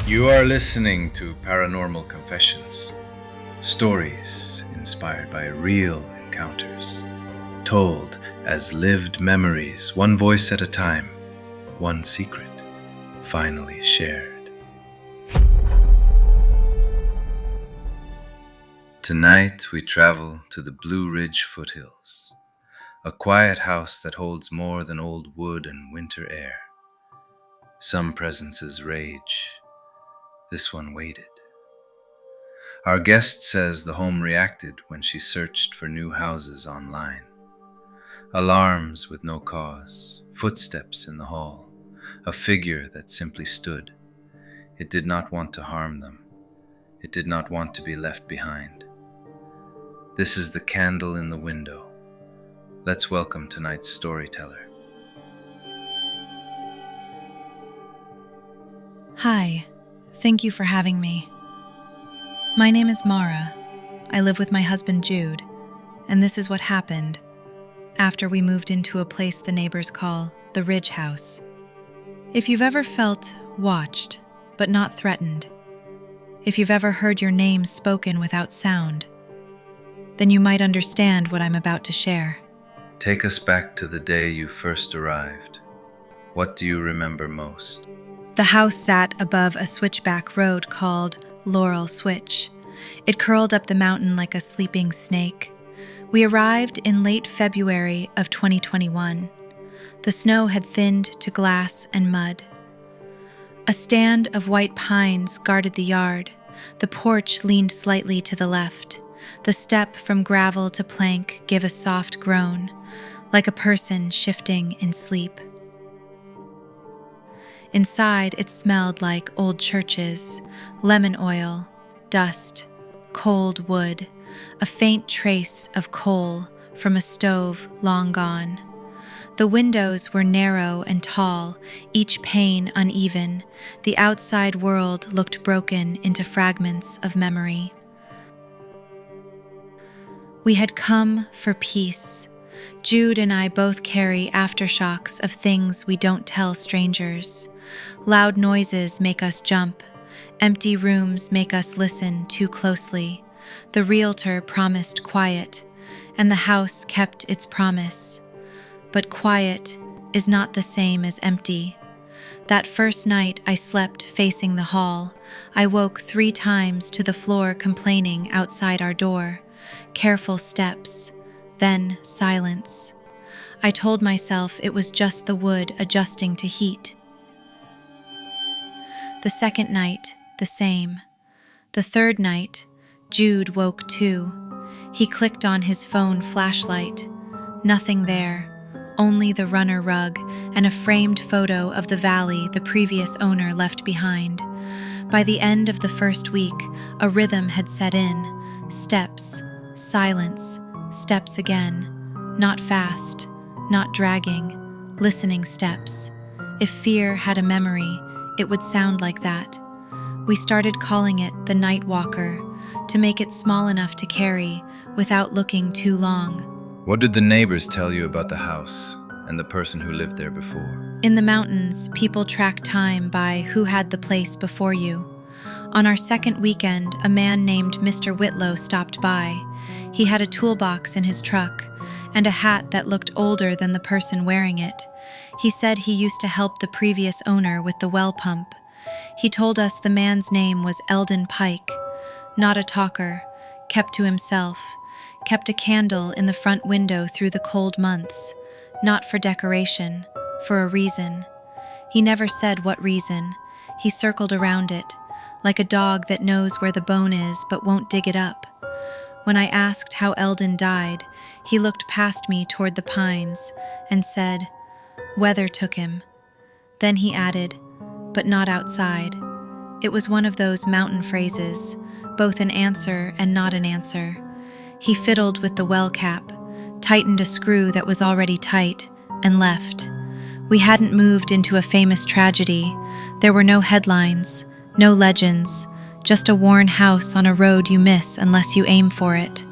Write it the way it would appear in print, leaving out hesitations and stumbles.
You are listening to Paranormal Confessions, stories inspired by real encounters, told as lived memories, one voice at a time, one secret finally shared. Tonight we travel to the Blue Ridge foothills, a quiet house that holds more than old wood and winter air. Some presences rage, this one waited. Our guest says the home reacted when she searched for new houses online. Alarms with no cause, footsteps in the hall, a figure that simply stood. It did not want to harm them. It did not want to be left behind. This is the candle in the window. Let's welcome tonight's storyteller. Hi, thank you for having me. My name is Mara. I live with my husband Jude, and this is what happened after we moved into a place the neighbors call the Ridge House. If you've ever felt watched, but not threatened, if you've ever heard your name spoken without sound, then you might understand what I'm about to share. Take us back to the day you first arrived. What do you remember most? The house sat above a switchback road called Laurel Switch. It curled up the mountain like a sleeping snake. We arrived in late February of 2021. The snow had thinned to glass and mud. A stand of white pines guarded the yard. The porch leaned slightly to the left. The step from gravel to plank gave a soft groan, like a person shifting in sleep. Inside, it smelled like old churches, lemon oil, dust, cold wood, a faint trace of coal from a stove long gone. The windows were narrow and tall, each pane uneven. The outside world looked broken into fragments of memory. We had come for peace. Jude and I both carry aftershocks of things we don't tell strangers. Loud noises make us jump. Empty rooms make us listen too closely. The realtor promised quiet, and the house kept its promise. But quiet is not the same as empty. That first night I slept facing the hall. I woke 3 times to the floor complaining outside our door. Careful steps, then silence. I told myself it was just the wood adjusting to heat. The second night, the same. The third night, Jude woke too. He clicked on his phone flashlight. Nothing there, only the runner rug and a framed photo of the valley the previous owner left behind. By the end of the first week, a rhythm had set in. Steps, silence, steps again. Not fast, not dragging, listening steps. If fear had a memory, it would sound like that. We started calling it the Night Walker to make it small enough to carry without looking too long. What did the neighbors tell you about the house and the person who lived there before? In the mountains, people track time by who had the place before you. On our second weekend, a man named Mr. Whitlow stopped by. He had a toolbox in his truck and a hat that looked older than the person wearing it. He said he used to help the previous owner with the well pump. He told us the man's name was Elden Pike. Not a talker, kept to himself, kept a candle in the front window through the cold months, not for decoration, for a reason. He never said what reason. He circled around it, like a dog that knows where the bone is but won't dig it up. When I asked how Elden died, he looked past me toward the pines and said, "Weather took him." Then he added, "But not outside." It was one of those mountain phrases, both an answer and not an answer. He fiddled with the well cap, tightened a screw that was already tight, and left. We hadn't moved into a famous tragedy. There were no headlines, no legends, just a worn house on a road you miss unless you aim for it.